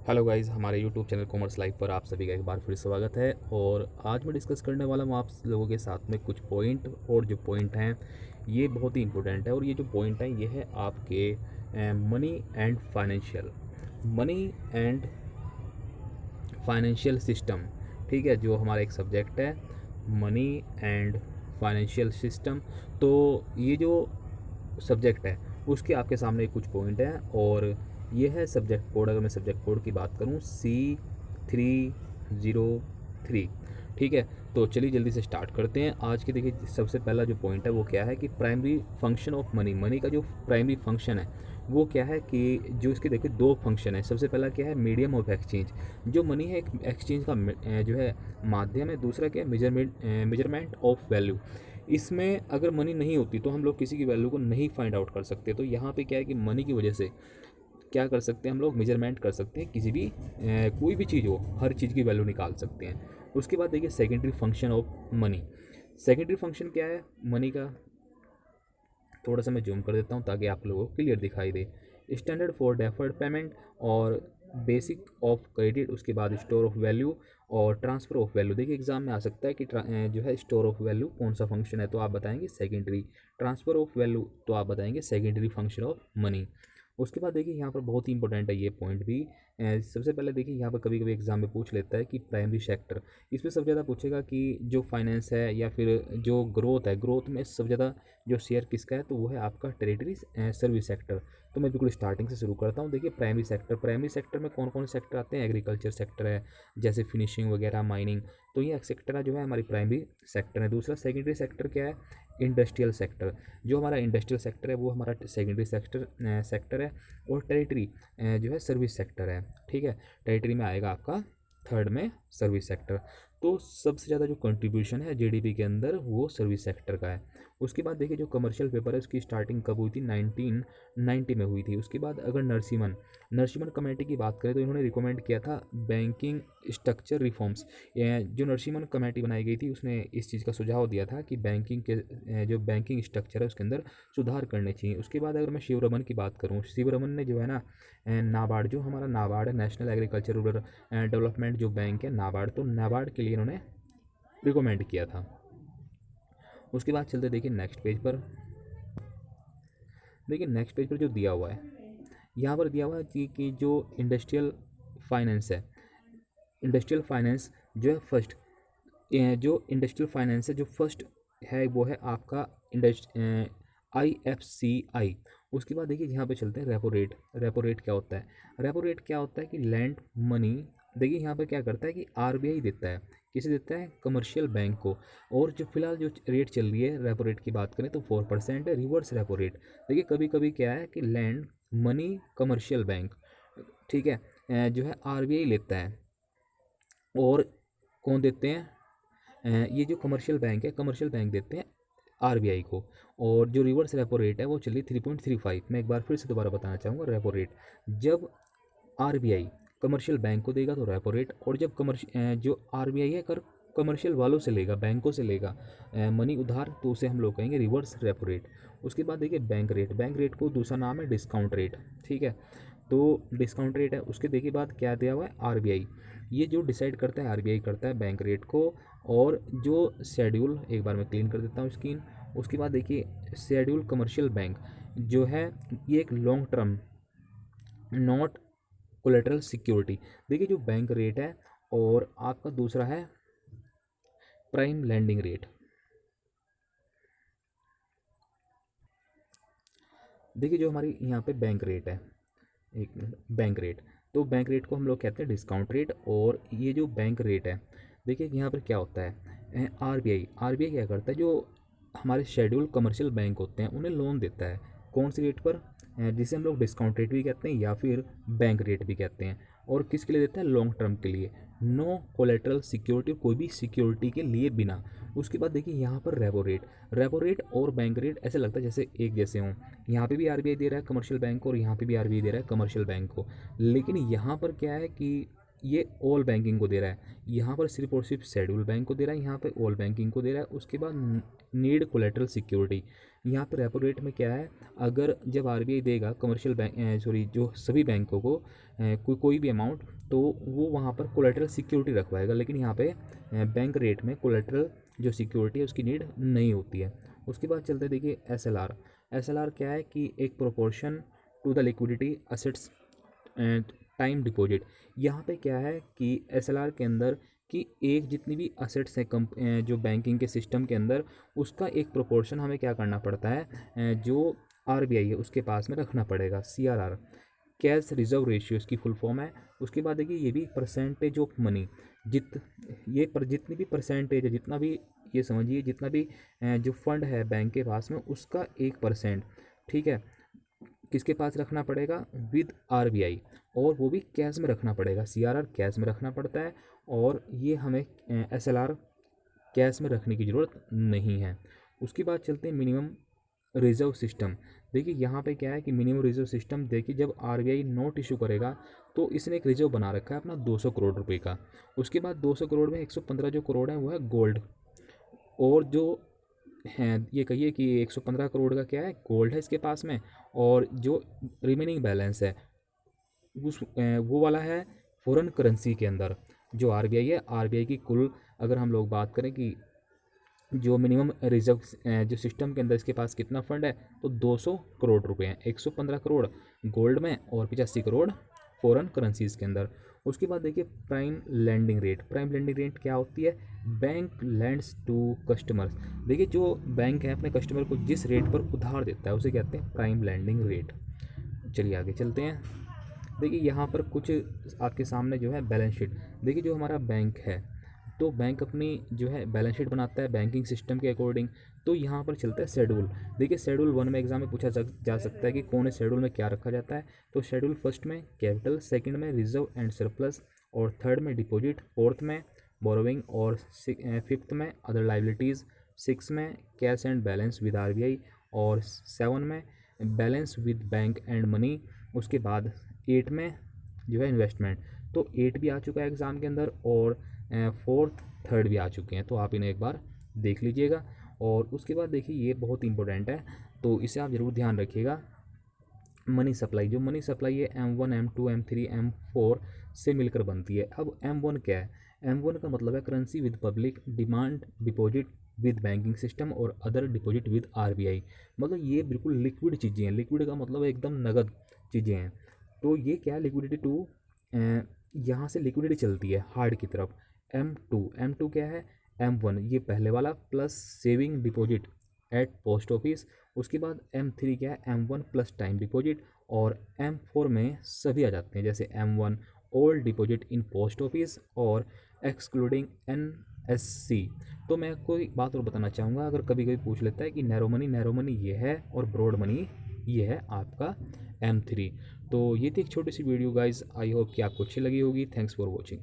Hello guys, हमारे YouTube channel commerce live पर आप सभी का एक बार फिर स्वागत है। और आज मैं डिस्कस करने वाला हूँ आप लोगों के साथ में कुछ पॉइंट, और जो पॉइंट हैं ये बहुत ही इंपॉर्टेंट है। और ये जो पॉइंट हैं ये है आपके मनी एंड फाइनेंशियल सिस्टम। ठीक है, जो हमारा एक सब्जेक्ट है मनी एंड फाइनेंशियल सिस्टम। तो ये जो सब्जेक्ट है उसके आपके सामने कुछ पॉइंट हैं, और ये है सब्जेक्ट कोड। अगर मैं सब्जेक्ट कोड की बात करूँ C303। ठीक है, तो चलिए जल्दी से स्टार्ट करते हैं। आज के देखिए सबसे पहला जो पॉइंट है वो क्या है कि primary function of money. Money का जो प्राइमरी फंक्शन है वो क्या है कि जो इसके देखिए दो फंक्शन है। सबसे पहला क्या है, मीडियम ऑफ एक्सचेंज। जो मनी है एक एक्सचेंज का जो है माध्यम है। दूसरा क्या है, मेजरमेंट ऑफ वैल्यू। इसमें अगर मनी नहीं होती तो हम लोग किसी की वैल्यू को नहीं फाइंड आउट कर सकते। तो यहाँ पे क्या है कि मनी की वजह से क्या कर सकते हैं, हम लोग मेजरमेंट कर सकते हैं। किसी भी कोई भी चीज़ हो, हर चीज़ की वैल्यू निकाल सकते हैं। उसके बाद देखिए secondary function of money. Secondary function क्या है मनी का, थोड़ा सा मैं जूम कर देता हूँ ताकि आप लोगों को क्लियर दिखाई दे। स्टैंडर्ड फॉर डेफर्ड पेमेंट और बेसिक ऑफ क्रेडिट। उसके बाद स्टोर ऑफ वैल्यू और ट्रांसफ़र ऑफ वैल्यू। देखिए एग्जाम में आ सकता है कि जो है स्टोर ऑफ वैल्यू कौन सा फंक्शन है, तो आप बताएंगे सेकेंडरी। ट्रांसफ़र ऑफ वैल्यू तो आप बताएंगे सेकेंडरी फंक्शन ऑफ मनी। उसके बाद देखिए यहाँ पर बहुत ही इंपॉर्टेंट है ये पॉइंट भी। सबसे पहले देखिए यहाँ पर कभी कभी एग्जाम में पूछ लेता है कि प्राइमरी सेक्टर। इसमें सबसे ज़्यादा पूछेगा कि जो फाइनेंस है या फिर जो ग्रोथ है, ग्रोथ में सबसे ज़्यादा जो शेयर किसका है, तो वो है आपका टेरिटरी सर्विस सेक्टर। तो मैं बिल्कुल स्टार्टिंग से शुरू करता हूँ। देखिए प्राइमरी सेक्टर में कौन कौन से सेक्टर आते हैं। एग्रीकल्चर सेक्टर है, जैसे फिनिशिंग वगैरह, माइनिंग। तो ये सेक्टर जो है हमारी प्राइमरी सेक्टर है। दूसरा सेकेंडरी सेक्टर क्या है, इंडस्ट्रियल सेक्टर। जो हमारा इंडस्ट्रियल सेक्टर है वो हमारा सेकेंडरी सेक्टर है। और टेरिटरी जो है सर्विस सेक्टर है। ठीक है, टेरिटरी में आएगा आपका थर्ड में सर्विस सेक्टर। तो सबसे ज़्यादा जो कंट्रीब्यूशन है जीडीपी के अंदर वो सर्विस सेक्टर का है। उसके बाद देखिए जो कमर्शियल पेपर है उसकी स्टार्टिंग कब हुई थी, 1990 में हुई थी। उसके बाद अगर नरसिम्हन नरसिम्हन कमेटी की बात करें तो इन्होंने रिकमेंड किया था बैंकिंग स्ट्रक्चर रिफॉर्म्स। जो नरसिम्हन कमेटी बनाई गई थी उसने इस चीज़ का सुझाव दिया था कि बैंकिंग के जो बैंकिंग स्ट्रक्चर है उसके अंदर सुधार करने चाहिए। उसके बाद अगर मैं शिवरमन की बात करूँ, शिवरमन ने जो है ना नाबार्ड, जो हमारा नाबार्ड है, नेशनल एग्रीकल्चर रूरल डेवलपमेंट जो बैंक है नाबार्ड, तो नाबार्ड के लिए इन्होंने रिकमेंड किया था। उसके बाद चलते देखिए नेक्स्ट पेज पर। देखिए नेक्स्ट पेज पर जो दिया हुआ है, यहाँ पर दिया हुआ है कि जो इंडस्ट्रियल फाइनेंस है, इंडस्ट्रियल फाइनेंस जो है फर्स्ट, जो इंडस्ट्रियल फाइनेंस है जो फर्स्ट है वो है आपका IFCI। उसके बाद देखिए यहाँ पे चलते हैं रेपो रेट। रेपो रेट क्या होता है, रेपो रेट क्या होता है कि लैंड मनी। देखिए यहाँ पे क्या करता है कि आरबीआई देता है, किसे देता है, कमर्शियल बैंक को। और जो फिलहाल जो रेट चल रही है रेपो रेट की बात करें तो 4% है, रिवर्स रेपो रेट। देखिए कभी कभी क्या है कि लैंड मनी कमर्शियल बैंक, ठीक है, जो है आरबीआई लेता है। और कौन देते हैं, ये जो कमर्शियल बैंक है, कमर्शियल बैंक देते हैं आरबीआई को। और जो रिवर्स रेपो रेट है वो चली 3.35। मैं एक बार फिर से दोबारा बताना चाहूँगा, रेपो रेट जब आरबीआई कमर्शियल बैंक को देगा तो रेपो रेट, और जब जो आरबीआई है कर कमर्शियल वालों से लेगा, बैंकों से लेगा मनी उधार, तो उसे हम लोग कहेंगे रिवर्स रेपो रेट। उसके बाद देखिए बैंक रेट। बैंक रेट को दूसरा नाम है डिस्काउंट रेट। ठीक है, तो डिस्काउंट रेट है। उसके देखिए बाद क्या दिया हुआ है, आरबीआई। ये जो डिसाइड करता है आरबीआई करता है बैंक रेट को। और जो शेड्यूल, एक बार मैं क्लीन कर देता हूँ स्क्रीन। उसके बाद देखिए शेड्यूल कमर्शियल बैंक जो है ये एक long term not collateral security. देखिए जो बैंक रेट है, और आपका दूसरा है प्राइम लैंडिंग रेट। देखिए जो हमारी यहाँ पे बैंक रेट है, एक मिनट, बैंक रेट, तो बैंक रेट को हम लोग कहते हैं डिस्काउंट रेट। और ये जो बैंक रेट है, देखिए यहाँ पर क्या होता है, आरबीआई आरबीआई क्या करता है, जो हमारे शेड्यूल कमर्शियल बैंक होते हैं उन्हें लोन देता है कौन सी रेट पर, जिसे हम लोग डिस्काउंट रेट भी कहते हैं या फिर बैंक रेट भी कहते हैं। और किसके लिए देता है, लॉन्ग टर्म के लिए, नो कोलेटरल सिक्योरिटी, कोई भी सिक्योरिटी के लिए बिना। उसके बाद देखिए यहाँ पर रेपो रेट और बैंक रेट ऐसे लगता है जैसे एक जैसे हों। यहाँ पे भी आरबीआई दे रहा है कमर्शियल बैंक को, और यहाँ पे भी आरबीआई दे रहा है कमर्शियल बैंक को। लेकिन यहाँ पर क्या है कि ये ऑल बैंकिंग को दे रहा है, यहाँ पर सिर्फ और सिर्फ शेड्यूल बैंक को दे रहा है, यहाँ पे ऑल बैंकिंग को दे रहा है। उसके बाद नीड कोलेटरल सिक्योरिटी, यहाँ पर रेपो रेट में क्या है, अगर जब आरबीआई देगा कमर्शियल बैंक जो सभी बैंकों को कोई भी अमाउंट, तो वो वहाँ पर कोलेटरल सिक्योरिटी रखवाएगा, लेकिन यहाँ पे बैंक रेट में कोलेटरल जो सिक्योरिटी है उसकी नीड नहीं होती है। उसके बाद चलते देखिए एसएलआर। एसएलआर क्या है कि एक proportion to the liquidity assets and time deposit. यहाँ पे क्या है कि एसएलआर के अंदर कि एक जितनी भी असेट्स हैं जो बैंकिंग के सिस्टम के अंदर, उसका एक प्रोपोर्शन हमें क्या करना पड़ता है, जो आरबीआई है उसके पास में रखना पड़ेगा, सीआरआर, कैश रिजर्व रेशियो इसकी फुल फॉर्म है। उसके बाद देखिए ये भी परसेंटेज ऑफ मनी, जितनी भी परसेंटेज है, जितना भी ये समझिए जितना भी जो फंड है बैंक के पास में उसका 1%, ठीक है, किसके पास रखना पड़ेगा, विद आरबीआई, और वो भी कैश में रखना पड़ेगा। सीआरआर कैश में रखना पड़ता है, और ये हमें एसएलआर कैश में रखने की ज़रूरत नहीं है। उसके बाद चलते हैं मिनिमम रिजर्व सिस्टम। देखिए यहाँ पे क्या है कि मिनिमम रिजर्व सिस्टम, देखिए जब आरबीआई नोट इशू करेगा तो इसने एक रिजर्व बना रखा है अपना 200 करोड़ रुपए का। उसके बाद 200 करोड़ में 115 जो करोड़ है वो है गोल्ड, और जो हैं ये कहिए कि 115 करोड़ का क्या है, गोल्ड है इसके पास में, और जो रिमेनिंग बैलेंस है वो वाला है फॉरेन करेंसी के अंदर। जो आरबीआई है, आरबीआई की कुल अगर हम लोग बात करें कि जो मिनिमम रिजर्व जो सिस्टम के अंदर इसके पास कितना फंड है, तो 200 करोड़ रुपए हैं, 115 करोड़ गोल्ड में और 85 करोड़ फॉरेन करेंसीज के अंदर। उसके बाद देखिए prime landing rate. Prime landing rate क्या होती है, बैंक लैंड्स टू कस्टमर्स। देखिए जो बैंक है अपने कस्टमर को जिस रेट पर उधार देता है उसे कहते हैं प्राइम लैंडिंग रेट। चलिए आगे चलते हैं। देखिए यहाँ पर कुछ आपके सामने जो है बैलेंस शीट। देखिए जो हमारा बैंक है, तो बैंक अपनी जो है बैलेंस शीट बनाता है बैंकिंग सिस्टम के अकॉर्डिंग। तो यहाँ पर चलता है शेड्यूल। देखिए शेड्यूल 1 में एग्जाम में पूछा जा सकता है कि कौन है शेड्यूल में क्या रखा जाता है। तो शेड्यूल फर्स्ट में कैपिटल, सेकंड में रिजर्व एंड सरप्लस, और थर्ड में डिपॉजिट, फोर्थ में बोरोविंग, और फिफ्थ में अदर लाइबिलिटीज़, सिक्स में cash and balance with RBI, और 7 में balance with bank and money. उसके बाद 8 में जो है इन्वेस्टमेंट। तो 8 भी आ चुका है एग्ज़ाम के अंदर, और फोर्थ थर्ड भी आ चुके हैं, तो आप इन्हें एक बार देख लीजिएगा। और उसके बाद देखिए ये बहुत इंपॉर्टेंट है, तो इसे आप ज़रूर ध्यान रखिएगा। मनी सप्लाई, जो मनी सप्लाई है M1 M2 M3 M4 से मिलकर बनती है। अब M1 क्या है, M1 का मतलब है currency with public, demand deposit with banking system, और अदर डिपॉजिट विद आरबीआई। मतलब ये बिल्कुल लिक्विड चीज़ें हैं। लिक्विड का मतलब एकदम नगद चीज़ें हैं। तो ये क्या है, लिक्विडिटी टू, यहाँ से लिक्विडिटी चलती है हार्ड की तरफ। M2 क्या है, M1 ये पहले वाला plus saving deposit eight post office. उसके बाद M3 क्या है, M1 प्लस टाइम डिपॉजिट, और M4 में सभी आ जाते हैं, जैसे M1 old deposit in post office, और एक्सक्लूडिंग NSC। तो मैं आपको एक बात और बताना चाहूँगा, अगर कभी कभी पूछ लेता है कि नैरो मनी ये है और ब्रॉड मनी ये है आपका M3। तो ये थी एक छोटी सी वीडियो गाइज, आई होप कि आपको अच्छी लगी होगी। Thanks for watching.